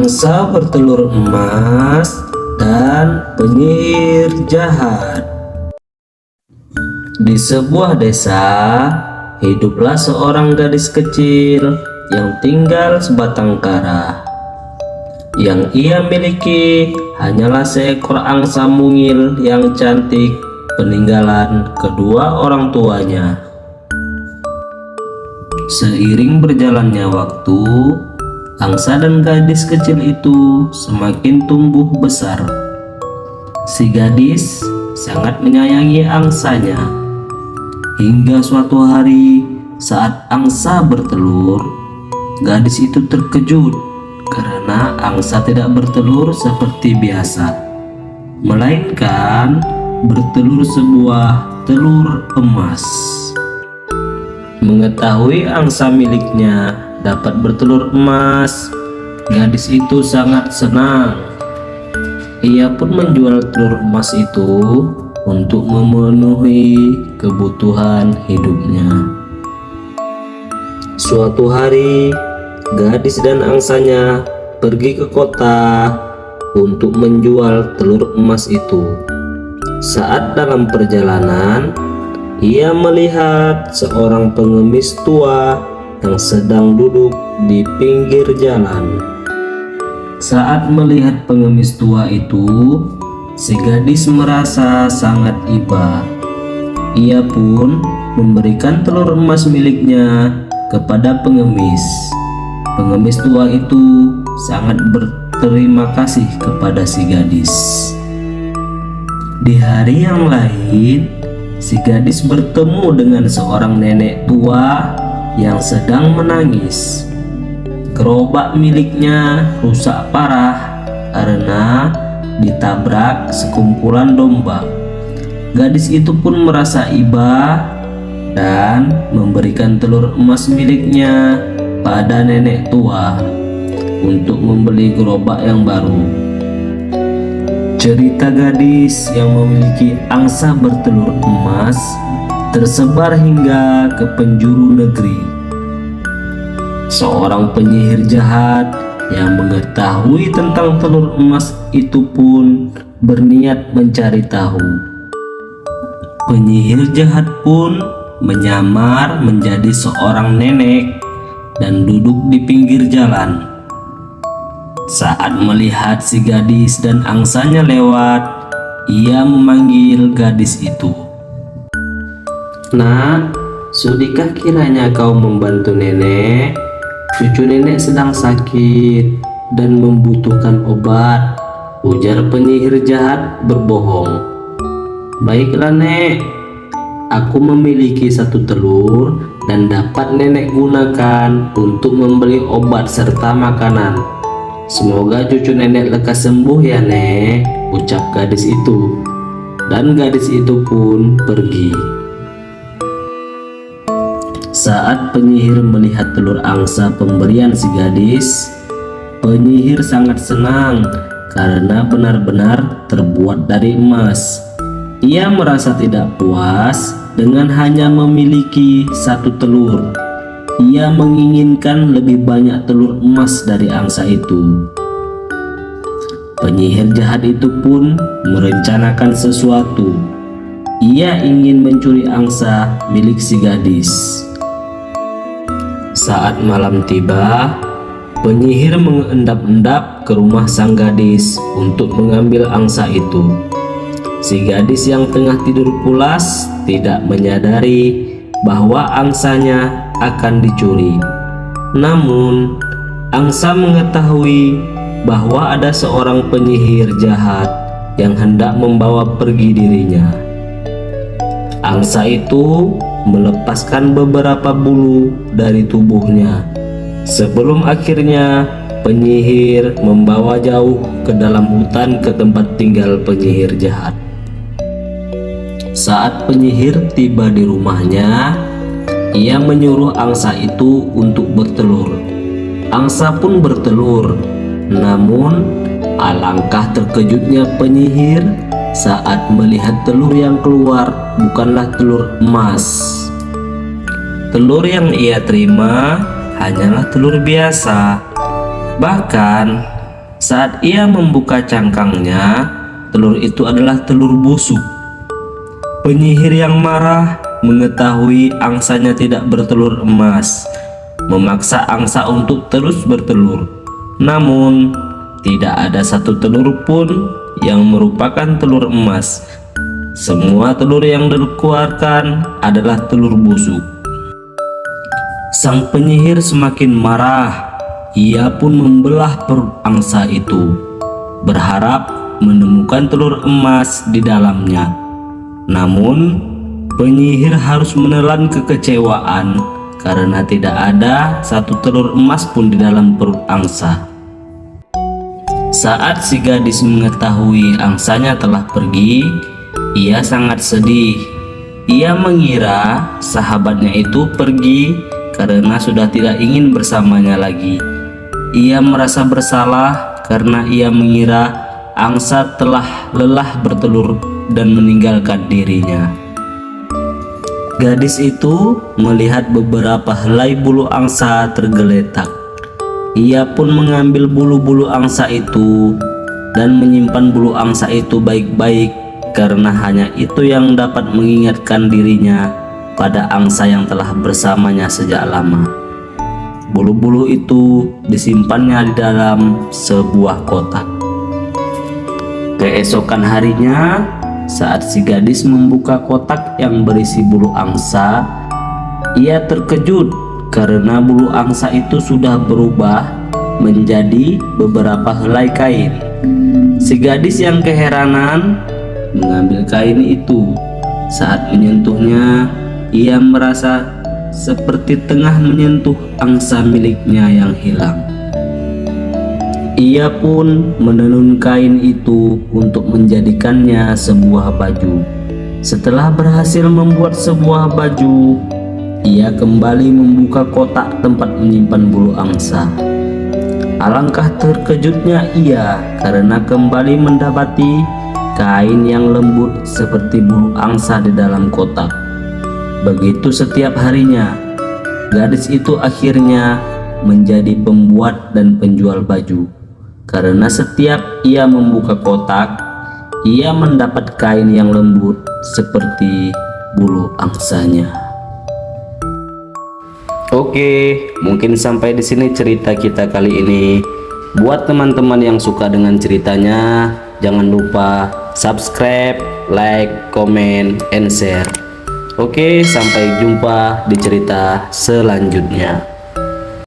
Angsa bertelur emas dan penyihir jahat. Di sebuah desa, hiduplah seorang gadis kecil yang tinggal sebatang kara. Yang ia miliki hanyalah seekor angsa mungil yang cantik, peninggalan kedua orang tuanya. Seiring berjalannya waktu, angsa dan gadis kecil itu semakin tumbuh besar. Si gadis sangat menyayangi angsanya. Hingga suatu hari saat angsa bertelur, gadis itu terkejut karena angsa tidak bertelur seperti biasa, melainkan bertelur sebuah telur emas. Mengetahui angsa miliknya dapat bertelur emas, gadis itu sangat senang. Ia pun menjual telur emas itu untuk memenuhi kebutuhan hidupnya. Suatu hari, gadis dan angsanya pergi ke kota untuk menjual telur emas itu. Saat dalam perjalanan, ia melihat seorang pengemis tua yang sedang duduk di pinggir jalan. Saat melihat pengemis tua itu, si gadis merasa sangat iba. Ia pun memberikan telur emas miliknya kepada pengemis. Pengemis tua itu sangat berterima kasih kepada si gadis. Di hari yang lain, si gadis bertemu dengan seorang nenek tua yang sedang menangis. Gerobak miliknya rusak parah karena ditabrak sekumpulan domba. Gadis itu pun merasa iba dan memberikan telur emas miliknya pada nenek tua untuk membeli gerobak yang baru. Cerita gadis yang memiliki angsa bertelur emas tersebar hingga ke penjuru negeri. Seorang penyihir jahat yang mengetahui tentang telur emas itu pun berniat mencari tahu. Penyihir jahat pun menyamar menjadi seorang nenek dan duduk di pinggir jalan. Saat melihat si gadis dan angsanya lewat, ia memanggil gadis itu. "Nak, sudikah kiranya kau membantu nenek? Cucu nenek sedang sakit dan membutuhkan obat," ujar penyihir jahat berbohong. "Baiklah Nek, aku memiliki satu telur dan dapat nenek gunakan untuk membeli obat serta makanan. Semoga cucu nenek lekas sembuh ya Nek," ucap gadis itu. Dan gadis itu pun pergi. Saat penyihir melihat telur angsa pemberian si gadis, penyihir sangat senang karena benar-benar terbuat dari emas. Ia merasa tidak puas dengan hanya memiliki satu telur. Ia menginginkan lebih banyak telur emas dari angsa itu. Penyihir jahat itu pun merencanakan sesuatu. Ia ingin mencuri angsa milik si gadis. Saat malam tiba, penyihir mengendap-endap ke rumah sang gadis untuk mengambil angsa itu. Si gadis yang tengah tidur pulas tidak menyadari bahwa angsanya akan dicuri. Namun, angsa mengetahui bahwa ada seorang penyihir jahat yang hendak membawa pergi dirinya. Angsa itu melepaskan beberapa bulu dari tubuhnya sebelum akhirnya penyihir membawa jauh ke dalam hutan ke tempat tinggal penyihir jahat. Saat penyihir tiba di rumahnya, ia menyuruh angsa itu untuk bertelur. Angsa pun bertelur. Namun, alangkah terkejutnya penyihir saat melihat telur yang keluar bukanlah telur emas. Telur yang ia terima hanyalah telur biasa. Bahkan Saat ia membuka cangkangnya, telur itu adalah telur busuk. Penyihir yang marah mengetahui angsanya tidak bertelur emas, memaksa angsa untuk terus bertelur. Namun, tidak ada satu telur pun yang merupakan telur emas. Semua telur yang dikeluarkan adalah telur busuk. Sang penyihir semakin marah. Ia pun membelah perut angsa itu, berharap menemukan telur emas di dalamnya. Namun, penyihir harus menelan kekecewaan karena tidak ada satu telur emas pun di dalam perut angsa. Saat si gadis mengetahui angsanya telah pergi, ia sangat sedih. Ia mengira sahabatnya itu pergi karena sudah tidak ingin bersamanya lagi. Ia merasa bersalah karena ia mengira angsa telah lelah bertelur dan meninggalkan dirinya. Gadis itu melihat beberapa helai bulu angsa tergeletak. Ia pun mengambil bulu-bulu angsa itu dan menyimpan bulu angsa itu baik-baik karena hanya itu yang dapat mengingatkan dirinya pada angsa yang telah bersamanya sejak lama. Bulu-bulu itu disimpannya di dalam sebuah kotak. Keesokan harinya, saat si gadis membuka kotak yang berisi bulu angsa, ia terkejut karena bulu angsa itu sudah berubah menjadi beberapa helai kain. Si gadis yang keheranan mengambil kain itu. Saat menyentuhnya, ia merasa seperti tengah menyentuh angsa miliknya yang hilang. Ia pun menenun kain itu untuk menjadikannya sebuah baju. Setelah berhasil membuat sebuah baju, ia kembali membuka kotak tempat menyimpan bulu angsa. Alangkah terkejutnya ia karena kembali mendapati kain yang lembut seperti bulu angsa di dalam kotak. Begitu setiap harinya, gadis itu akhirnya menjadi pembuat dan penjual baju. Karena setiap ia membuka kotak, ia mendapat kain yang lembut seperti bulu angsanya. Oke, mungkin sampai di sini cerita kita kali ini. Buat teman-teman yang suka dengan ceritanya, jangan lupa subscribe, like, comment, and share. Oke, sampai jumpa di cerita selanjutnya.